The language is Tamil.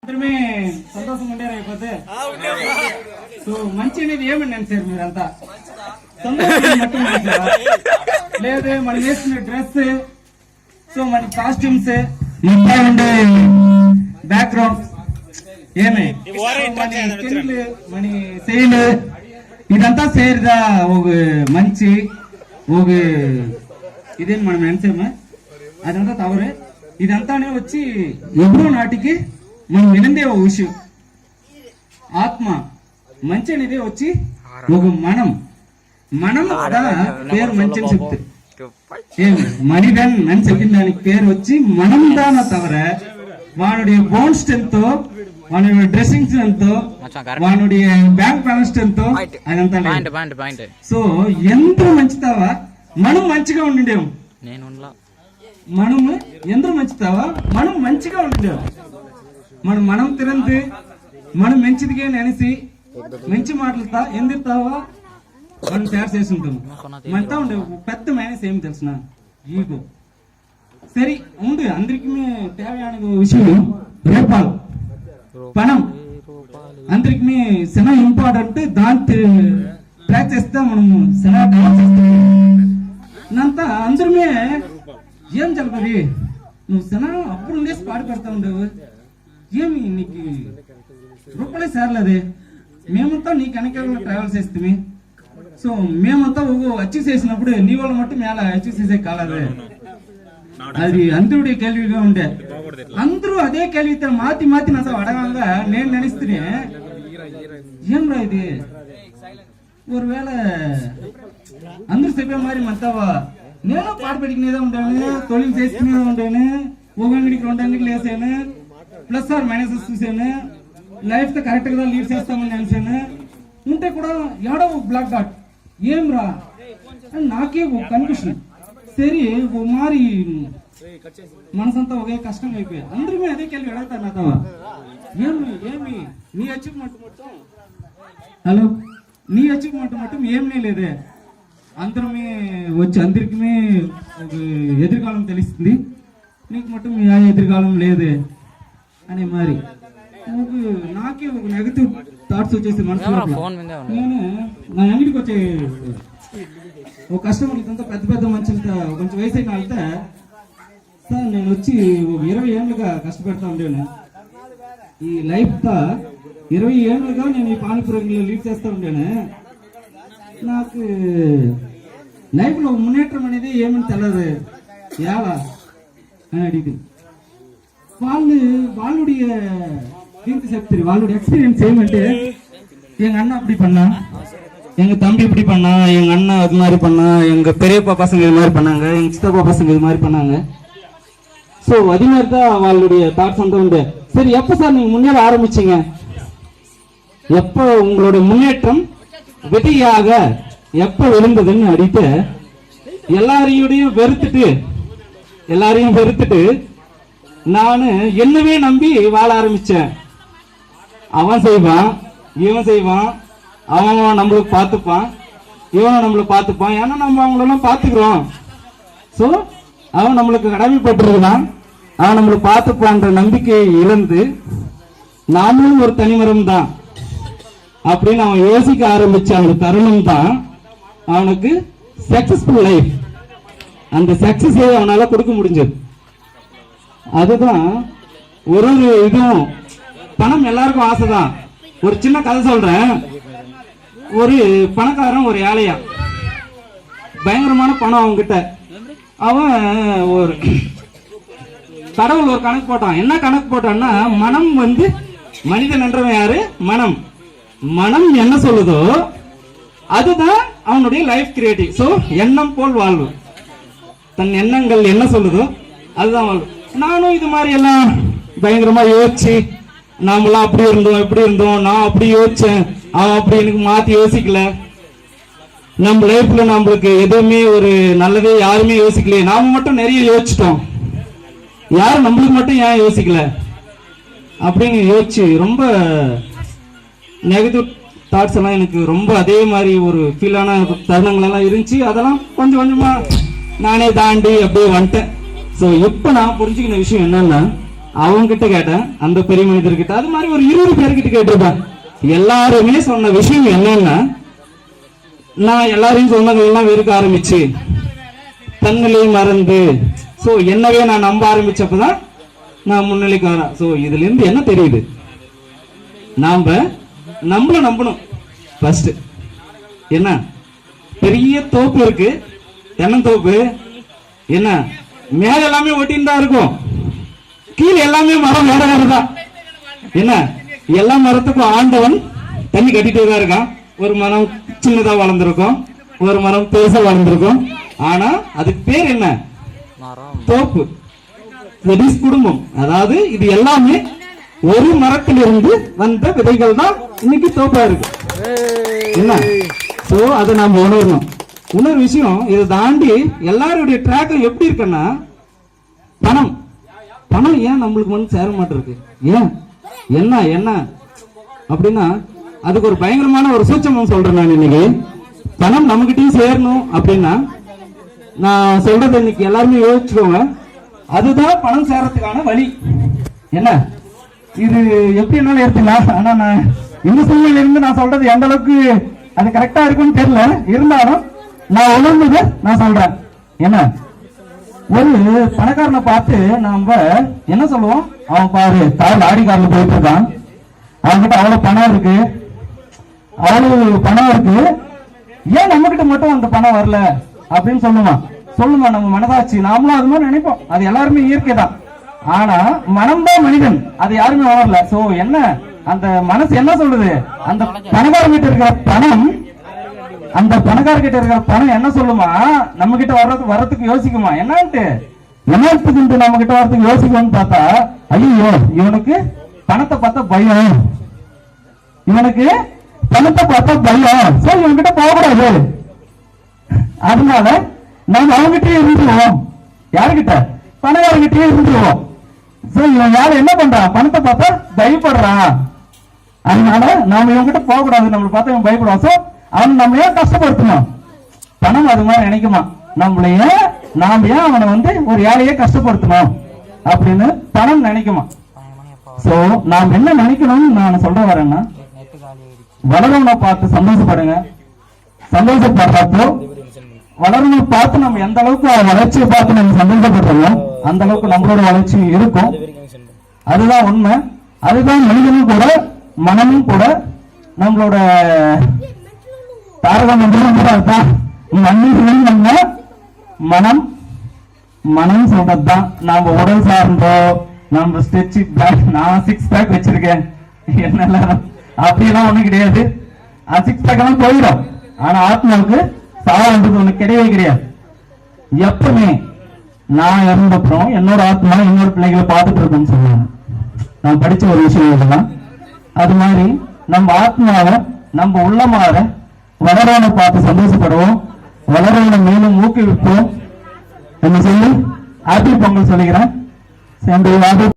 అందరమే సంతోషంగా ఉండారు అయిపోతే సో మంచి అనేది ఏమని నేర్చారు మీరంతా సంతోషం లేదు మనం వేసుకునే డ్రెస్ సో మన కాస్ట్యూమ్స్ ఇంకా ఉండే బ్యాక్గ్రౌండ్ ఏమే మన సేల్ ఇదంతా సేరుదా ఒక మంచి ఒక ఇదేం మనం నేర్చామా అదంతా తవరే ఇదంతానే వచ్చి ఎప్పుడో నాటికి మనం వినందే ఒక విషయం ఆత్మ మంచి అనేది వచ్చి ఒక మనం పేరు మంచి అని చెప్తే మణిదన్ అని చెప్పిన దానికి పేరు వచ్చి మనం దాన తవర వానుடைய బోన్ స్ట్రెంత్ వానుடைய డ్రెస్సింగ్ స్ట్రెంత్ వానుடைய బ్యాంక్ బ్యాలెన్స్ స్ట్రెంత్ అదంతా సో ఎంత మంచితావా మనం మంచిగా ఉండిండేము మనము ఎంత మంచితావా మనం మంచిగా ఉండిండేము మనం తిరంది మనం మంచిదిగా నెనసి మంచి మాటలతో ఎందిస్తావా మనం తయారు చేసి ఉంటాం మనతో ఉండే పెద్ద మైనస్ ఏమి తెలిసిన ఈగో సరే ఉండు అందరికి தேவையான విషయం రూపాయలు పణం అందరికి చాలా ఇంపార్టెంట్ దాంతో ట్రాక్ చేస్తే మనం చాలా డెవలప్ చేస్తాం అందరమే ఏం చెప్పది నువ్వు చాలా అప్పుడు ఉండేసి పాడు పెడతా ఉండేవు ఏమి నీకు రూపాయలే సేరలేదే మేమంతా నీకు వెనకాల ట్రావెల్ చేస్తే సో మేమంతా అచీవ్ చేసినప్పుడు నీ వాళ్ళ మట్టు మేళ అచీవ్ చేసే కాలదే అది అందరుடைய கேள்விగా ఉండే అందరూ అదే కేள்விతో మాతి నాతో అడగంగా నేను నిனைస్తేనే ఏమ్రా ఇది ஒருவேளை అందరూ చెప్పే மாதிரி மத்தவா నేను పాట పెట్టుకునేదే ఉంటాను తొలిలు చేసుకునేదే ఉంటాను ఒకరికి 2 అంగడికి లేసాను ప్లస్ ఆర్ మైనసెస్ చూసాను లైఫ్ తో కరెక్ట్ గా లీడ్ చేస్తామని అనిసాను ఉంటే కూడా ఏడో బ్లాక్ డాట్ ఏమ్రా నాకే కన్ఫ్యూషన్ సరే ఓ మారి మనసంతా ఒకే కష్టం అయిపోయాయి అందరూ అదే కేள்வி అడుగుతారు నాతో ఏమి నీ అచీవ్మెంట్ మొత్తం హలో నీ అచీవ్మెంట్ మొత్తం ఏమీ లేదే అందరమే వచ్చి అందరికి ఒక ఎదురుకాలం తెలుస్తుంది నీకు మొత్తం ఆ ఎదురుకాలం లేదే అనే మరి నాకే ఒక నెగటివ్ థాట్స్ వచ్చేసి మనసులో నేను నా అంగడికి వచ్చే ఒక కస్టమర్ ఇదంతా పెద్ద మనుషులతో కొంచెం వయసు అయిన వెళ్తే సార్ నేను వచ్చి ఒక 20 ఏళ్ళుగా కష్టపెడతా ఉండేను ఈ లైఫ్ తో 20 ఏళ్ళుగా నేను ఈ పానీపురంలో లీడ్ చేస్తా ఉండేను నాకు లైఫ్ లో మున్నేటం అనేది ఏమని తెలియదు ఎలా అని అడిగింది వాళ్ళుடைய தீர்த்து செப்திரி వాళ్ళுடைய எக்ஸ்பீரியன்ஸ் ஏமன்ட்டு எங்க அண்ணா அப்படி பண்ணா எங்க தம்பி இப்படி பண்ணா எங்க அண்ணா அது மாதிரி பண்ணா எங்க பெரியப்பா பசங்க இது மாதிரி பண்ணாங்க எங்க சித்தப்பா பசங்க இது மாதிரி பண்ணாங்க ஸோ அதே மாதிரி தான் அவளுடைய தாட்ஸ் வந்து உண்டு சரி எப்போ சார் நீங்க முன்னேற ஆரம்பிச்சீங்க எப்போ உங்களுடைய முன்னேற்றம் வெற்றியாக எப்போ விழுந்ததுன்னு அடித்து எல்லாரையும் வெறுத்துட்டு நானு என்னவே நம்பி வாழ ஆரம்பிச்சேன் அவன் செய்வான் இவன் செய்வான் அவன் நம்மளுக்கு பார்த்துப்பான் இவனும் நம்மளுக்கு பார்த்துப்பான் ஏன்னா நம்ம அவங்களெல்லாம் பார்த்துக்கிறோம் ஸோ அவன் நம்மளுக்கு கடமைப்பட்டிருக்கிறான் அவன் நம்மளுக்கு பார்த்துப்பான்ற நம்பிக்கையை இழந்து நாமளும் ஒரு தனிமரம் தான் அப்படின்னு அவன் யோசிக்க ஆரம்பிச்ச அந்த தருணம் தான் அவனுக்கு சக்சஸ்ஃபுல் லைஃப் அந்த சக்சஸ் அவனால கொடுக்க முடிஞ்சது அதுதான் ஒரு இதுவும் பணம் எல்லாருக்கும் ஆசைதான் ஒரு சின்ன கதை சொல்றேன் ஒரு பணக்காரன் ஒரு ஏழையா பயங்கரமான பணம் அவன்கிட்ட அவன் ஒரு கடவுள் ஒரு கணக்கு போட்டான் என்ன கணக்கு போட்டான்னா மனம் வந்து மனிதன் என்றவன் யாரு மனம் என்ன சொல்லுதோ அதுதான் அவனுடைய லைஃப் கிரியேட்டிவ் சோ எண்ணம் போல் வாழ்வு தன் எண்ணங்கள் என்ன சொல்லுதோ அதுதான் வாழ்வு நானும் இது மாதிரி எல்லாம் பயங்கரமா யோசிச்சு நாமெல்லாம் அப்படி இருந்தோம் இப்படி இருந்தோம் நான் அப்படி யோசிச்சேன் அவன் அப்படி எனக்கு மாத்தி யோசிக்கல நம்ம லைஃப்ல நம்மளுக்கு எதுவுமே ஒரு நல்லதே யாருமே யோசிக்கலையே நாம மட்டும் நிறைய யோசிச்சிட்டோம் யாரும் நம்மளுக்கு மட்டும் ஏன் யோசிக்கல அப்படின்னு யோசிச்சு ரொம்ப நெகட்டிவ் தாட்ஸ் எல்லாம் எனக்கு ரொம்ப அதே மாதிரி ஒரு ஃபீலான தருணங்கள் எல்லாம் இருந்துச்சு அதெல்லாம் கொஞ்சம் கொஞ்சமா நானே தாண்டி அப்படியே வந்துட்டேன் ஸோ இப்போ நான் புரிஞ்சுக்கின விஷயம் என்னன்னா அவங்க கிட்ட கேட்டேன், அந்த பெரிய மனிதர்கிட்ட, அது மாதிரி ஒரு 20 பேர்கிட்ட கேட்டிருப்பேன். எல்லாருமே சொன்ன விஷயம் என்னன்னா, நான் எல்லாரையும் சொன்னதெல்லாம் வெறுக்க ஆரம்பிச்சு தன்னிலையும் மறந்து சோ என்னவே நான் நம்ப ஆரம்பிச்சப்பதான் நான் முன்னிலைக்கு வரேன். சோ இதுல இருந்து என்ன தெரியுது, நம்மள நம்பணும் ஃபர்ஸ்ட். என்ன பெரிய தோப்பு இருக்கு, தென்னந்தோப்பு, என்ன மேல எல்லாமே ஒட்டின்னு தான் இருக்கும், கீழே எல்லாமே மரம் வேற வேறதான். என்ன எல்லா மரத்துக்கும் ஆண்டவன் தண்ணி கட்டிட்டே தான் இருக்கான். ஒரு மரம் சின்னதா வளர்ந்துருக்கும், ஒரு மரம் பெருசா வளர்ந்துருக்கும். ஆனா அதுக்கு பேர் என்ன, தோப்பு, குடும்பம். அதாவது இது எல்லாமே ஒரு மரத்திலிருந்து வந்த விதைகள் தான் இன்னைக்கு தோப்பா இருக்கு. என்ன சோ அதை நாம உணரணும். இன்னொரு விஷயம், இதை தாண்டி எல்லாருடைய ட்ராக்ல எப்படி இருக்குன்னா, பணம் பணம் ஏன் நம்மளுக்கு வந்து சேர மாட்டிருக்கு, ஏன் என்ன என்ன அப்படின்னா, அதுக்கு ஒரு பயங்கரமான ஒரு சூட்சமம் சொல்றேன் நான். இன்னைக்கு பணம் நம்மகிட்டயும் சேரணும் அப்படின்னா, நான் சொல்றது இன்னைக்கு எல்லாருமே யோசிச்சுக்கோங்க, அதுதான் பணம் சேரத்துக்கான வழி. என்ன இது எப்படி என்னால எடுத்துக்கலாம், ஆனா நான் இந்த சூழ்நிலையில இருந்து நான் சொல்றது எந்த அளவுக்கு அது கரெக்டா இருக்குன்னு தெரியல, இருந்தாலும் நான் உணர்ந்ததை நான் சொல்றேன். என்ன ஒரு பணக்காரனை பார்த்து நாம என்ன சொல்லுவோம், அவன் பாரு லாரி கார்ல போயிட்டு இருக்கான், அவன்கிட்ட அவ்வளவு பணம் இருக்கு, அவ்வளவு பணம் இருக்கு, ஏன் நம்ம கிட்ட மட்டும் அந்த பணம் வரல அப்படின்னு சொல்லுமா நம்ம மனதாச்சு. நாமளும் அது மாதிரி நினைப்போம், அது எல்லாருமே இயற்கை தான். ஆனா மனம்தான் மனிதன், அது யாருமே வரல. சோ என்ன அந்த மனசு என்ன சொல்லுது, அந்த பணக்காரங்கிட்ட இருக்கிற பணம், அந்த பணக்காரர்கிட்ட இருக்கிற பணம் என்ன சொல்லுமா, நம்ம கிட்ட வர்றதுக்கு யோசிக்குமா, என்னன்ட்டு நம்ம கிட்ட வர்றதுக்கு யோசிக்கும்னு பார்த்தா, ஐயோ இவனுக்கு பணத்தை பார்த்தா பயம், இவனுக்கு பணத்தை பார்த்தா பயம், சரி இவன்கிட்ட போகக்கூடாது, அதனால நம்ம அவங்ககிட்டயே இருந்துருவோம். யாருகிட்ட, பணக்காரங்கிட்டயே இருந்துருவோம். சரி இவன் யாரும் என்ன பண்றான், பணத்தை பார்த்தா பயப்படுறான், அதனால நாம இவங்கிட்ட போக கூடாது, நம்மளை பார்த்தா இவன் பயப்படுவான். சோ அவன் நம்ம ஏன் கஷ்டப்படுத்தணும், பணம் அது மாதிரி நினைக்குமா, நாம ஏன் அவனை வந்து ஒரு ஏழையே கஷ்டப்படுத்தணும் அப்படின்னு பணம் நினைக்குமா. சோ நாம் என்ன நினைக்கணும்னு நான் சொல்ற வரேன்னா, வளரவனை பார்த்து சந்தோஷப்படுங்க, சந்தோஷப்படுறப்போ வளர்ந்து பார்த்து நம்ம எந்த அளவுக்கு வளர்ச்சியை பார்த்து நம்ம சந்தோஷப்படுறோமோ அந்த அளவுக்கு நம்மளோட வளர்ச்சி இருக்கும். அதுதான் உண்மை, அதுதான் மனிதனும் கூட, மனமும் கூட, நம்மளோட தாரக மந்திரம் கூட அதுதான். நம்ம மனம் மனம் சொல்றதுதான். நாம உடல் சார்ந்தோ, நம்ம ஸ்ட்ரெச் பேக், நான் 6 பேக் வச்சிருக்கேன் என்ன அப்படியெல்லாம் ஒண்ணும் கிடையாது, 6 பேக் எல்லாம் போயிடும். ஆனா ஆத்மாவுக்கு சாவுன்றது ஒண்ணு கிடையவே கிடையாது. எப்பவுமே நான் இறந்தப்புறம் என்னோட ஆத்மா என்னோட பிள்ளைகளை பார்த்துட்டு இருக்குன்னு சொல்லுவாங்க. நான் படிச்ச ஒரு விஷயம் இதெல்லாம். அது மாதிரி நம்ம ஆத்மாவை நம்ம உள்ளமாற வளரவனை பார்த்து சந்தோஷப்படுவோம், வளரவனை மேலும் ஊக்குவிப்போம். என்ன சொல்லி ஹாப்பி பொங்கல் சொல்லிக்கிறேன்.